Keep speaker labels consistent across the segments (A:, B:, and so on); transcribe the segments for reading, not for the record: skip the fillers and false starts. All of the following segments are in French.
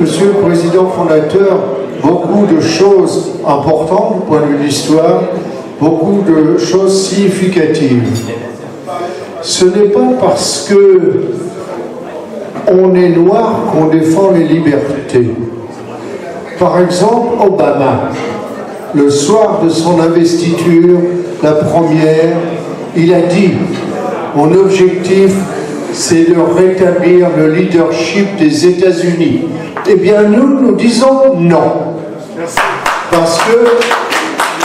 A: Monsieur le Président fondateur, beaucoup de choses importantes du point de vue de l'histoire, beaucoup de choses significatives. Ce n'est pas parce que on est noir qu'on défend les libertés. Par exemple, Obama, le soir de son investiture, la première, il a dit « Mon objectif, c'est de rétablir le leadership des États-Unis. » Eh bien, nous disons non. Parce que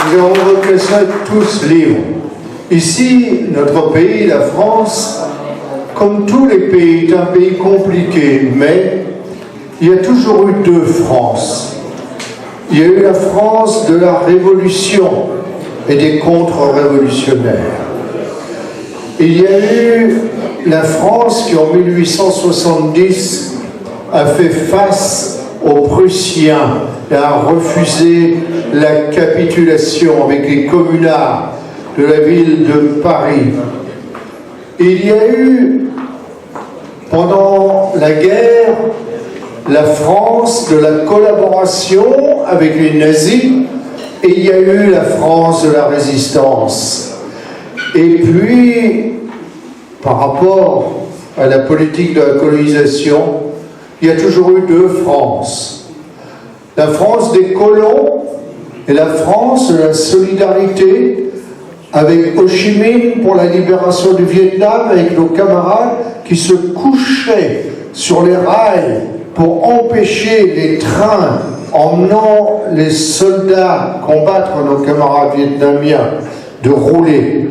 A: nous avons reconnu tous libres. Ici, notre pays, la France, comme tous les pays, est un pays compliqué, mais il y a toujours eu deux France. Il y a eu la France de la Révolution et des contre-révolutionnaires. Il y a eu la France qui, en 1870, a fait face aux Prussiens et a refusé la capitulation avec les communards de la ville de Paris. Il y a eu, pendant la guerre, la France de la collaboration avec les nazis, et il y a eu la France de la résistance. Et puis, par rapport à la politique de la colonisation, il y a toujours eu deux France. La France des colons et la France de la solidarité avec Ho Chi Minh pour la libération du Vietnam, avec nos camarades qui se couchaient sur les rails pour empêcher les trains emmenant les soldats combattre nos camarades vietnamiens de rouler,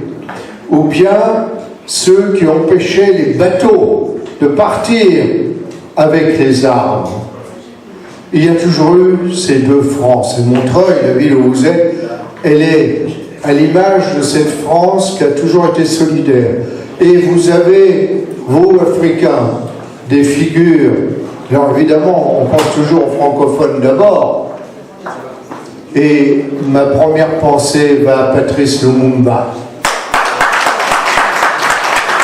A: ou bien ceux qui empêchaient les bateaux de partir avec les armes. Il y a toujours eu ces deux France. Et Montreuil, la ville où vous êtes, elle est à l'image de cette France qui a toujours été solidaire. Et vous avez, vous, Africains, des figures. Alors évidemment, on pense toujours aux francophones d'abord. Et ma première pensée va à Patrice Lumumba.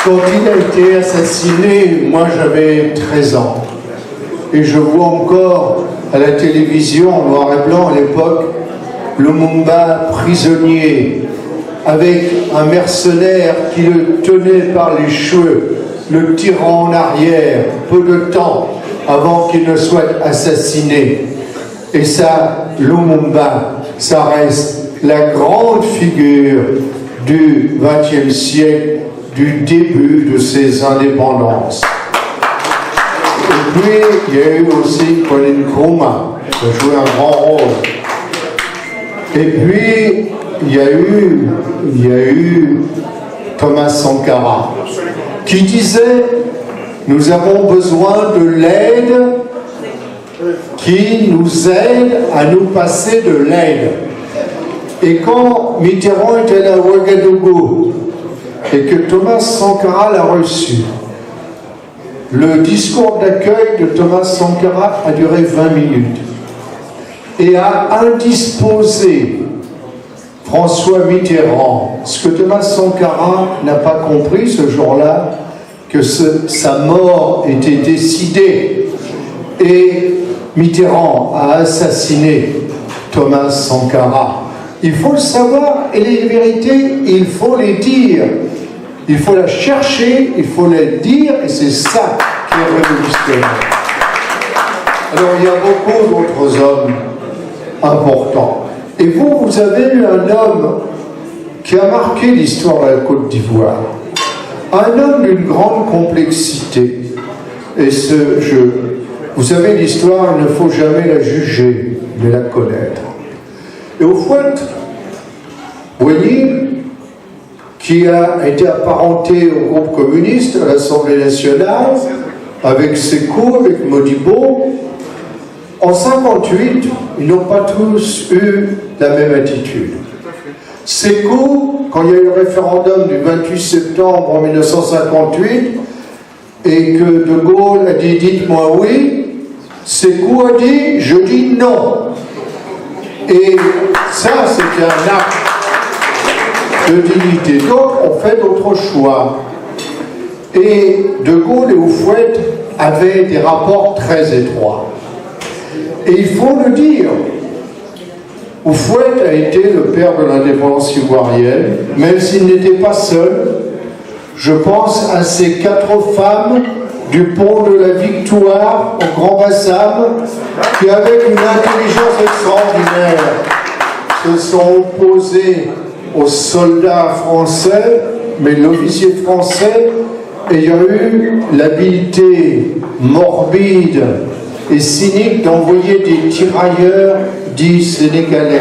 A: Quand il a été assassiné, moi j'avais 13 ans. Et je vois encore à la télévision, en noir et blanc à l'époque, Lumumba prisonnier, avec un mercenaire qui le tenait par les cheveux, le tirant en arrière, peu de temps avant qu'il ne soit assassiné. Et ça, Lumumba, ça reste la grande figure du XXe siècle, du début de ces indépendances. Et puis, il y a eu aussi Kwame Nkrumah, qui a joué un grand rôle. Et puis, il y a eu Thomas Sankara, qui disait « Nous avons besoin de l'aide qui nous aide à nous passer de l'aide. » Et quand Mitterrand était à Ouagadougou, et que Thomas Sankara l'a reçu, le discours d'accueil de Thomas Sankara a duré 20 minutes et a indisposé François Mitterrand. Ce que Thomas Sankara n'a pas compris ce jour-là, que sa mort était décidée. Et Mitterrand a assassiné Thomas Sankara. Il faut le savoir, et les vérités, il faut les dire. Il faut la chercher, il faut la dire, et c'est ça qui est révolutionnaire. Alors il y a beaucoup d'autres hommes importants. Et vous avez eu un homme qui a marqué l'histoire de la Côte d'Ivoire. Un homme d'une grande complexité. Et vous savez, l'histoire, il ne faut jamais la juger, mais la connaître. Et au fait, voyez, qui a été apparenté au groupe communiste à l'Assemblée nationale, avec Sékou, avec Modibo, en 1958, ils n'ont pas tous eu la même attitude. Sékou, quand il y a eu le référendum du 28 septembre 1958, et que De Gaulle a dit « dites-moi oui », Sékou a dit « je dis non ». Et ça, c'était un acte de dignité. Donc, on fait d'autres choix. Et De Gaulle et Houphouët avaient des rapports très étroits. Et il faut le dire, Houphouët a été le père de l'indépendance ivoirienne, même s'il n'était pas seul. Je pense à ces 4 femmes du pont de la Victoire au Grand Bassam, qui avec une intelligence extraordinaire se sont opposées aux soldats français, mais l'officier français ayant eu l'habileté morbide et cynique d'envoyer des tirailleurs dits sénégalais.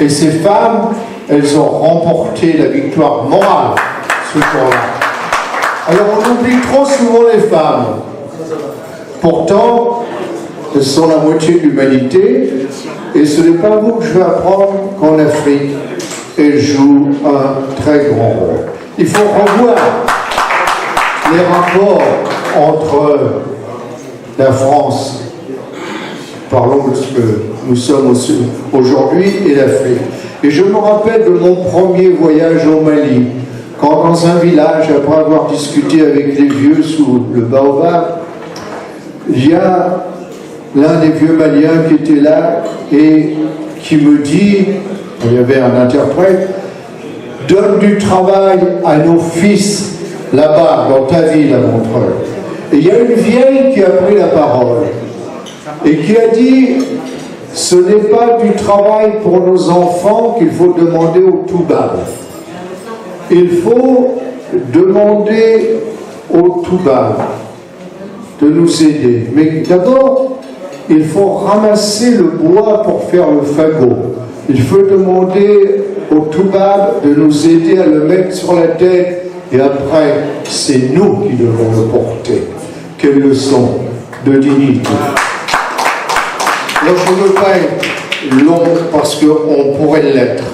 A: Et ces femmes, elles ont remporté la victoire morale ce jour-là. Alors on oublie trop souvent les femmes. Pourtant, elles sont la moitié de l'humanité, et ce n'est pas vous que je vais apprendre qu'en Afrique, elles jouent un très grand rôle. Il faut revoir les rapports entre la France, parlons de ce que nous sommes aujourd'hui, et l'Afrique. Et je me rappelle de mon premier voyage au Mali, quand dans un village, après avoir discuté avec les vieux sous le baobab, il y a l'un des vieux Maliens qui était là et qui me dit, il y avait un interprète, donne du travail à nos fils là-bas, dans ta ville à Montreuil. Et il y a une vieille qui a pris la parole et qui a dit, ce n'est pas du travail pour nos enfants qu'il faut demander au Toubab. Il faut demander au Toubab de nous aider. Mais d'abord, il faut ramasser le bois pour faire le fagot. Il faut demander au Toubab de nous aider à le mettre sur la tête, et après, c'est nous qui devons le porter. Quelle leçon de dignité. Alors, je ne veux pas être long parce qu'on pourrait l'être.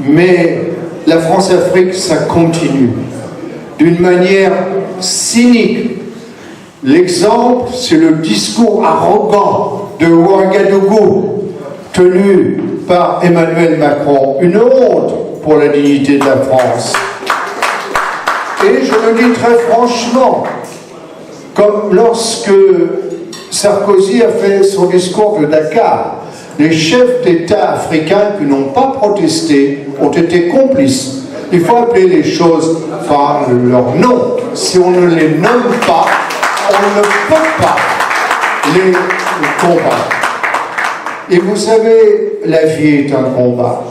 A: Mais la France-Afrique, ça continue. D'une manière cynique. L'exemple, c'est le discours arrogant de Ouagadougou, tenu par Emmanuel Macron. Une honte pour la dignité de la France. Et je le dis très franchement, comme lorsque Sarkozy a fait son discours de Dakar, les chefs d'État africains qui n'ont pas protesté ont été complices. Il faut appeler les choses par leur nom. Si on ne les nomme pas, on ne peut pas les combattre. Et vous savez, la vie est un combat.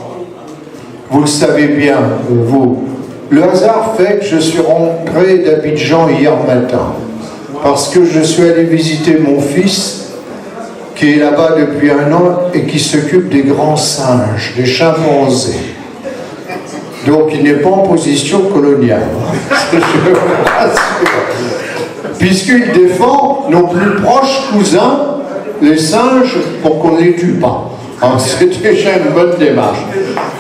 A: Vous le savez bien, vous. Le hasard fait que je suis rentré d'Abidjan hier matin, parce que je suis allé visiter mon fils, qui est là-bas depuis 1 an et qui s'occupe des grands singes, des chimpanzés. Donc il n'est pas en position coloniale, je vous rassure. Puisqu'il défend nos plus proches cousins, les singes, pour qu'on ne les tue pas. C'est déjà une bonne démarche.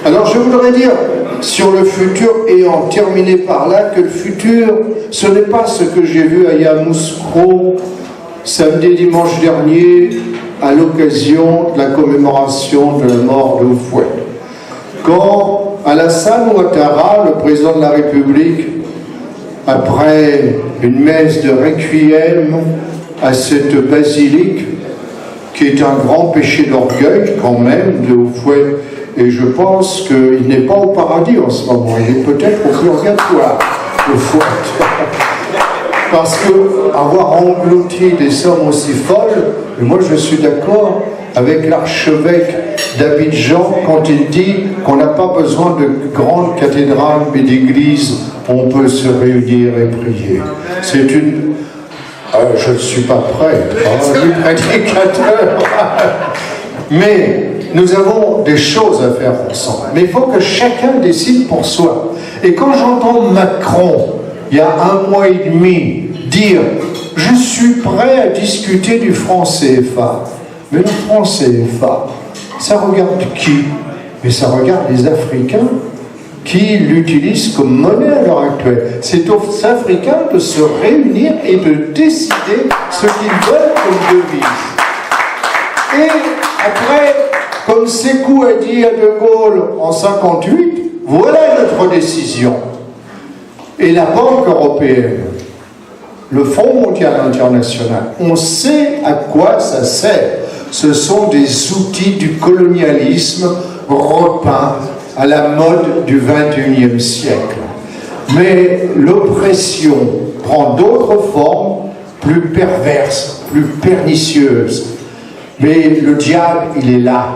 A: Alors je voudrais dire sur le futur, et en terminer par là, que le futur, ce n'est pas ce que j'ai vu à Yamoussoukro samedi et dimanche dernier, à l'occasion de la commémoration de la mort de Houphouët. Quand Alassane Ouattara, le président de la République, après une messe de requiem à cette basilique, qui est un grand péché d'orgueil quand même de Houphouët, et je pense qu'il n'est pas au paradis en ce moment, il est peut-être au purgatoire, Houphouët. Parce qu'avoir englouti des sommes aussi folles, et moi je suis d'accord avec l'archevêque d'Abidjan quand il dit qu'on n'a pas besoin de grandes cathédrales mais d'églises où on peut se réunir et prier. C'est une... je ne suis pas prêt, du prédicateur. Mais nous avons des choses à faire ensemble. Mais il faut que chacun décide pour soi. Et quand j'entends Macron, il y a 1 mois et demi, dire « Je suis prêt à discuter du franc CFA ». Mais le franc CFA, ça regarde qui? Mais ça regarde les Africains qui l'utilisent comme monnaie à l'heure actuelle. C'est aux Africains de se réunir et de décider ce qu'ils veulent comme devise. Et après, comme Sékou a dit à De Gaulle en 1958, voilà notre décision. Et la Banque européenne, le Fonds mondial international, on sait à quoi ça sert. Ce sont des outils du colonialisme repeints à la mode du XXIe siècle. Mais l'oppression prend d'autres formes plus perverses, plus pernicieuses. Mais le diable, il est là,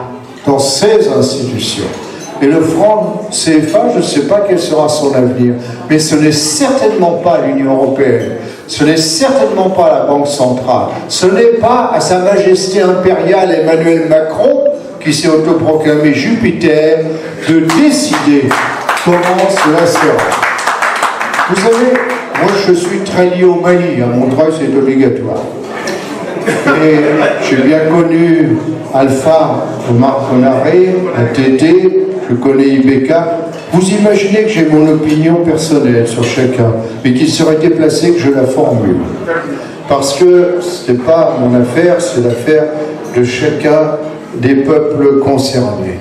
A: dans ces institutions. Et le franc CFA, je ne sais pas quel sera son avenir, mais ce n'est certainement pas l'Union européenne, ce n'est certainement pas la Banque centrale, ce n'est pas à Sa Majesté impériale Emmanuel Macron, qui s'est autoproclamé Jupiter, de décider comment cela sera. Vous savez, moi je suis très lié au Mali, à Montreuil c'est obligatoire. Et j'ai bien connu Alpha Omar Konaré, à Tété, je connais Ibeka. Vous imaginez que j'ai mon opinion personnelle sur chacun, mais qu'il serait déplacé que je la formule. Parce que ce n'est pas mon affaire, c'est l'affaire de chacun des peuples concernés.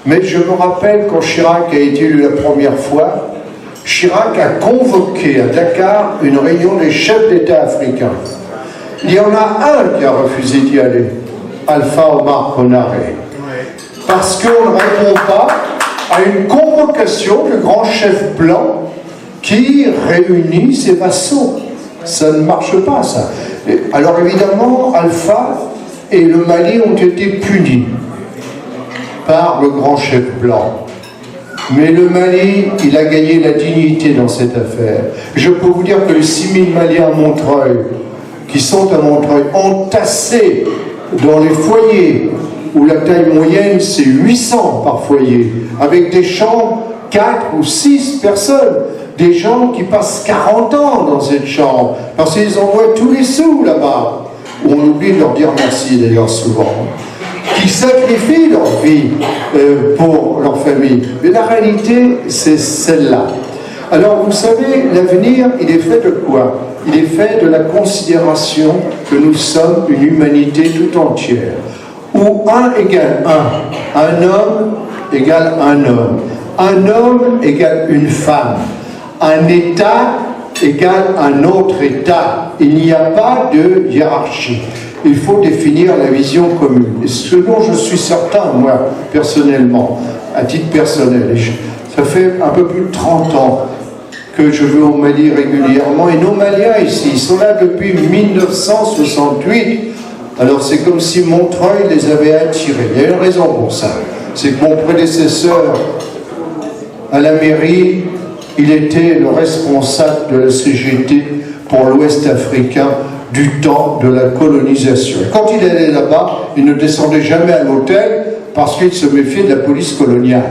A: Mais je me rappelle quand Chirac a été élu la première fois, Chirac a convoqué à Dakar une réunion des chefs d'État africains. Il y en a un qui a refusé d'y aller, Alpha Omar Konaré. Parce qu'on ne répond pas à une convocation du grand chef blanc qui réunit ses vassaux. Ça ne marche pas, ça. Alors évidemment, Alpha et le Mali ont été punis par le grand chef blanc. Mais le Mali, il a gagné la dignité dans cette affaire. Je peux vous dire que les 6000 Maliens à Montreuil, qui sont à Montreuil, entassés dans les foyers, où la taille moyenne c'est 800 par foyer, avec des chambres 4 ou 6 personnes, des gens qui passent 40 ans dans cette chambre, parce qu'ils envoient tous les sous là-bas, où on oublie de leur dire merci d'ailleurs souvent, qui sacrifient leur vie pour leur famille. Mais la réalité, c'est celle-là. Alors vous savez, l'avenir, il est fait de quoi? Il est fait de la considération que nous sommes une humanité tout entière, où 1 égale 1, un homme égale un homme égale une femme, un État égale un autre État. Il n'y a pas de hiérarchie. Il faut définir la vision commune. Et ce dont je suis certain, moi, personnellement, à titre personnel, ça fait un peu plus de 30 ans que je vais au Mali régulièrement, et nos Maliens ici, ils sont là depuis 1968. Alors c'est comme si Montreuil les avait attirés. Il y a une raison pour ça. C'est que mon prédécesseur à la mairie, il était le responsable de la CGT pour l'Ouest africain du temps de la colonisation. Et quand il allait là-bas, il ne descendait jamais à l'hôtel parce qu'il se méfiait de la police coloniale.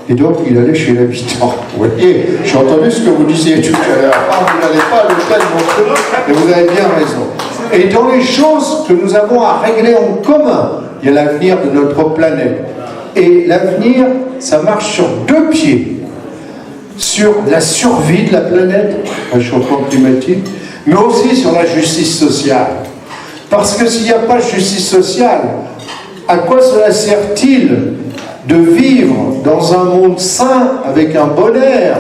A: Et donc, il allait chez l'habitant. Vous voyez, j'ai entendu ce que vous disiez tout à l'heure. Ah, vous n'allez pas à l'hôtel non plus, et vous avez bien raison. Et dans les choses que nous avons à régler en commun, il y a l'avenir de notre planète. Et l'avenir, ça marche sur 2 pieds. Sur la survie de la planète, le réchauffement climatique, mais aussi sur la justice sociale. Parce que s'il n'y a pas de justice sociale, à quoi cela sert-il de vivre dans un monde sain avec un bon air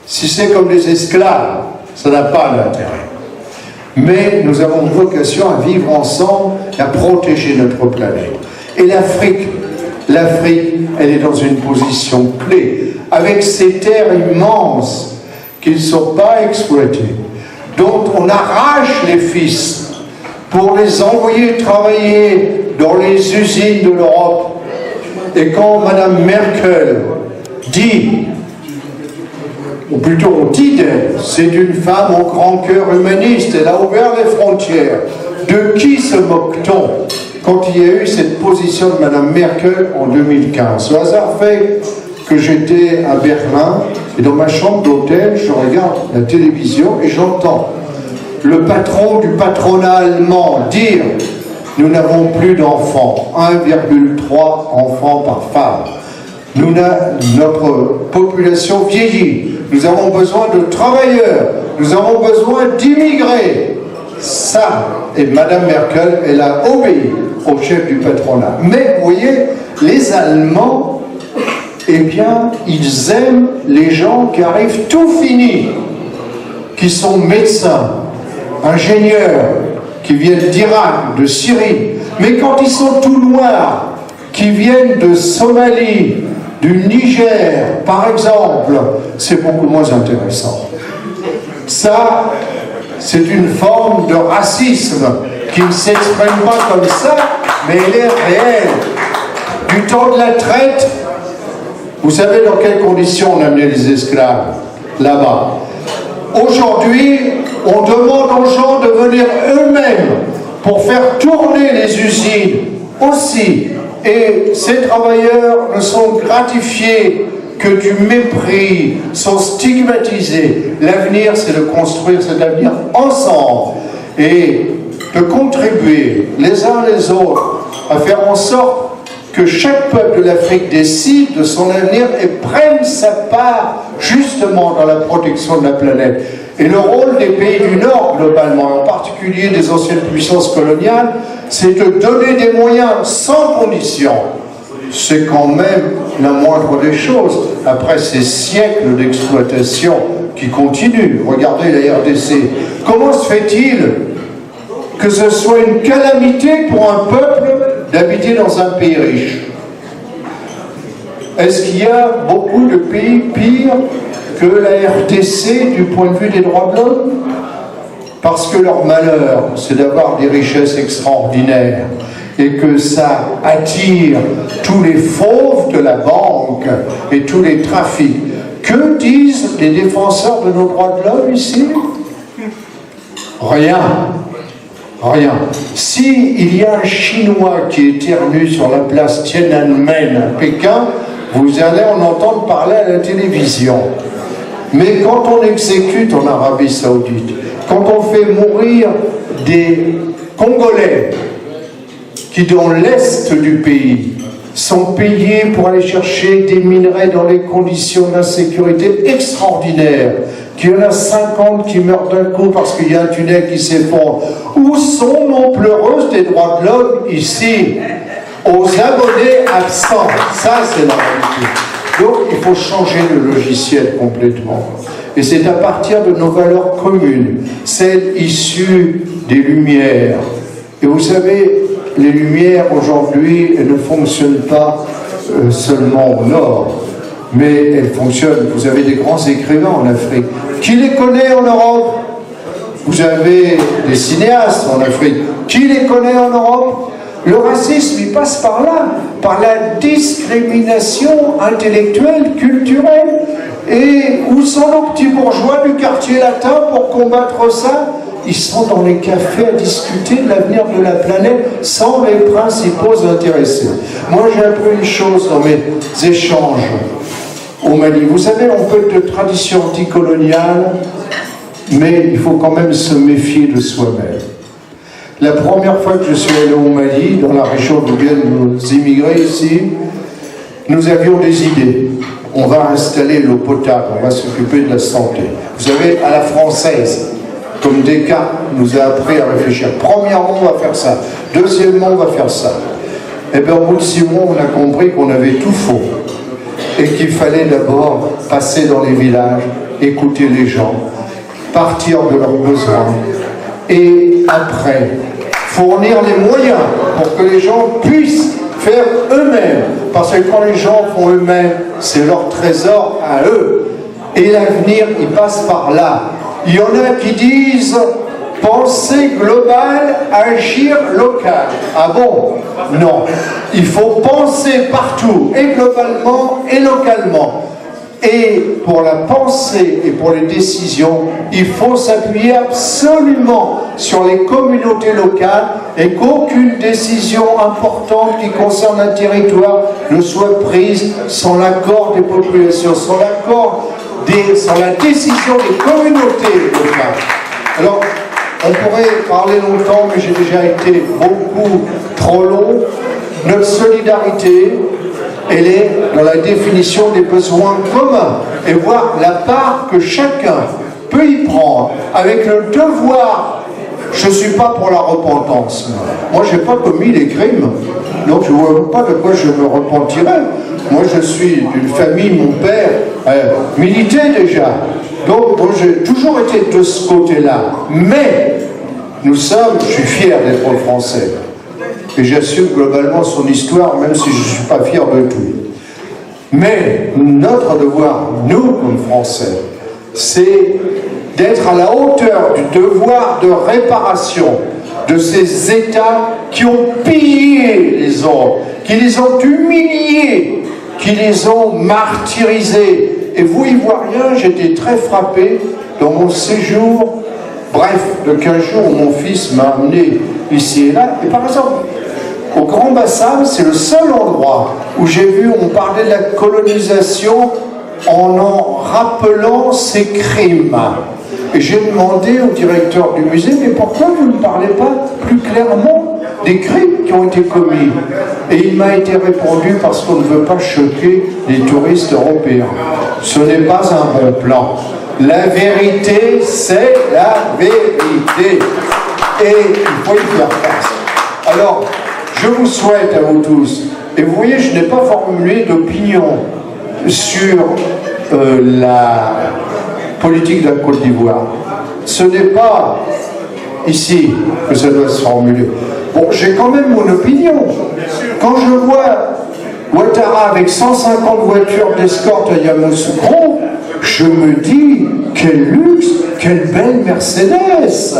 A: si c'est comme des esclaves? Ça n'a pas d'intérêt. Mais nous avons une vocation à vivre ensemble et à protéger notre planète. Et l'Afrique, elle est dans une position clé, avec ces terres immenses qui ne sont pas exploitées, dont on arrache les fils pour les envoyer travailler dans les usines de l'Europe. Et quand Mme Merkel dit, ou plutôt on dit d'elle, c'est une femme au grand cœur humaniste, elle a ouvert les frontières. De qui se moque-t-on quand il y a eu cette position de Mme Merkel en 2015? Le hasard fait que j'étais à Berlin, et dans ma chambre d'hôtel, je regarde la télévision et j'entends le patron du patronat allemand dire « Nous n'avons plus d'enfants, 1,3 enfants par femme. Notre population vieillit, nous avons besoin de travailleurs, nous avons besoin d'immigrés. » Ça, et Mme Merkel, elle a obéi au chef du patronat. Mais, vous voyez, les Allemands, eh bien, ils aiment les gens qui arrivent tout finis, qui sont médecins, ingénieurs, qui viennent d'Irak, de Syrie, Mais quand ils sont tout noirs, qui viennent de Somalie, du Niger, par exemple, c'est beaucoup moins intéressant. Ça, c'est une forme de racisme qui ne s'exprime pas comme ça, mais elle est réelle. Du temps de la traite, vous savez dans quelles conditions on amenait les esclaves là-bas. Aujourd'hui, on demande aux gens de venir eux-mêmes pour faire tourner les usines aussi. Et ces travailleurs ne sont gratifiés que du mépris, sont stigmatisés. L'avenir, c'est de construire cet avenir ensemble et de contribuer les uns les autres à faire en sorte que chaque peuple de l'Afrique décide de son avenir et prenne sa part justement dans la protection de la planète. Et le rôle des pays du Nord, globalement, en particulier des anciennes puissances coloniales, c'est de donner des moyens sans condition. C'est quand même la moindre des choses, après ces siècles d'exploitation qui continuent. Regardez la RDC. Comment se fait-il que ce soit une calamité pour un peuple d'habiter dans un pays riche? Est-ce qu'il y a beaucoup de pays pires que la RDC du point de vue des droits de l'homme? Parce que leur malheur, c'est d'avoir des richesses extraordinaires et que ça attire tous les fauves de la banque et tous les trafics. Que disent les défenseurs de nos droits de l'homme ici? Rien. Rien. S'il y a un Chinois qui éternue sur la place Tiananmen à Pékin, vous allez en entendre parler à la télévision. Mais quand on exécute en Arabie Saoudite, quand on fait mourir des Congolais qui, dans l'est du pays, sont payés pour aller chercher des minerais dans des conditions d'insécurité extraordinaires, qu'il y en a 50 qui meurent d'un coup parce qu'il y a un tunnel qui s'effondre. Où sont nos pleureuses des droits de l'homme ici? Aux abonnés absents. Ça, c'est la réalité. Donc, il faut changer le logiciel complètement. Et c'est à partir de nos valeurs communes, celles issues des Lumières. Et vous savez, les Lumières, aujourd'hui, elles ne fonctionnent pas seulement au Nord, mais elles fonctionnent. Vous avez des grands écrivains en Afrique. Qui les connaît en Europe? Vous avez des cinéastes en Afrique. Qui les connaît en Europe? Le racisme, il passe par là, par la discrimination intellectuelle, culturelle. Et où sont nos petits bourgeois du quartier latin pour combattre ça? Ils sont dans les cafés à discuter de l'avenir de la planète sans les principaux intéressés. Moi, j'ai appris une chose dans mes échanges au Mali. Vous savez, on peut être de tradition anticoloniale, mais il faut quand même se méfier de soi-même. La première fois que je suis allé au Mali, dans la région d'où viennent nos immigrés ici, nous avions des idées. On va installer l'eau potable, on va s'occuper de la santé. Vous savez, à la française, comme Descartes nous a appris à réfléchir. Premièrement, on va faire ça. Deuxièmement, on va faire ça. Et bien, au bout de 6 mois, on a compris qu'on avait tout faux. Et qu'il fallait d'abord passer dans les villages, écouter les gens, partir de leurs besoins. Et après, fournir les moyens pour que les gens puissent faire eux-mêmes. Parce que quand les gens font eux-mêmes, c'est leur trésor à eux. Et l'avenir, il passe par là. Il y en a qui disent penser global, agir local. Ah bon? Non. Il faut penser partout, et globalement et localement. Et pour la pensée et pour les décisions, il faut s'appuyer absolument sur les communautés locales et qu'aucune décision importante qui concerne un territoire ne soit prise sans l'accord des populations, sans la décision des communautés locales. Alors, on pourrait parler longtemps, mais j'ai déjà été beaucoup trop long. Notre solidarité, elle est dans la définition des besoins communs et voir la part que chacun peut y prendre avec le devoir. Je ne suis pas pour la repentance. Moi, je n'ai pas commis les crimes, donc je ne vois pas de quoi je me repentirais. Moi, je suis d'une famille, mon père militait déjà. Donc, moi, j'ai toujours été de ce côté-là. Mais, je suis fier d'être français. et j'assume globalement son histoire, même si je ne suis pas fier de tout. Mais notre devoir, nous comme Français, c'est d'être à la hauteur du devoir de réparation de ces États qui ont pillé les autres, qui les ont humiliés, qui les ont martyrisés. Et vous, Ivoiriens, j'étais très frappé dans mon séjour, bref, de 15 jours où mon fils m'a amené ici et là. Et par exemple, au Grand Bassam, c'est le seul endroit où j'ai vu, on parlait de la colonisation en rappelant ses crimes. Et j'ai demandé au directeur du musée, mais pourquoi vous ne parlez pas plus clairement des crimes qui ont été commis? Et il m'a été répondu, parce qu'on ne veut pas choquer les touristes européens. Ce n'est pas un bon plan. La vérité, c'est la vérité. Et il faut y faire face. Alors, je vous souhaite à vous tous, et vous voyez, je n'ai pas formulé d'opinion sur la politique de la Côte d'Ivoire. Ce n'est pas ici que ça doit se formuler. Bon, j'ai quand même mon opinion. Quand je vois Ouattara avec 150 voitures d'escorte à Yamoussoukro, je me dis, quel luxe, quelle belle Mercedes,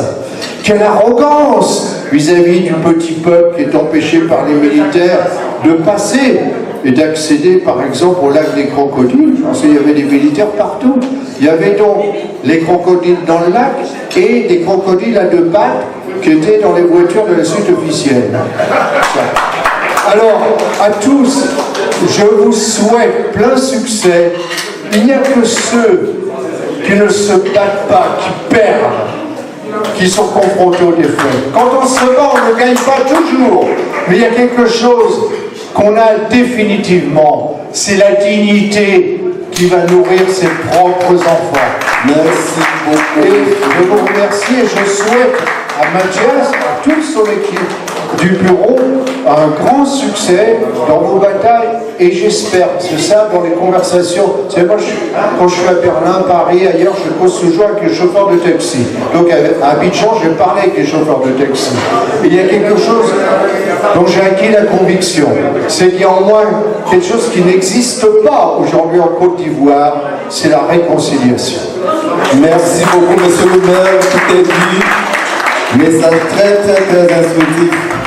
A: quelle arrogance vis-à-vis du petit peuple qui est empêché par les militaires de passer et d'accéder par exemple au lac des crocodiles. Je pensais qu'il y avait des militaires partout. Il y avait donc les crocodiles dans le lac et des crocodiles à deux pattes qui étaient dans les voitures de la suite officielle. Alors, à tous, je vous souhaite plein succès. Il n'y a que ceux qui ne se battent pas, qui perdent, qui sont confrontés aux défaites. Quand on se bat, on ne gagne pas toujours, mais il y a quelque chose qu'on a définitivement, c'est la dignité qui va nourrir ses propres enfants. Merci beaucoup. Et je vous remercie et je souhaite à Mathias, à toute son équipe du bureau, un grand succès dans vos batailles et j'espère, c'est ça dans les conversations. C'est moi, quand je suis à Berlin, Paris, ailleurs, je pose toujours avec les chauffeurs de taxi. Donc à Abidjan, je parlais avec les chauffeurs de taxi. Et il y a quelque chose dont j'ai acquis la conviction, c'est qu'il y a en moins quelque chose qui n'existe pas aujourd'hui en Côte d'Ivoire, c'est la réconciliation.
B: Merci beaucoup, monsieur le maire, tout est dit. Message très instructif.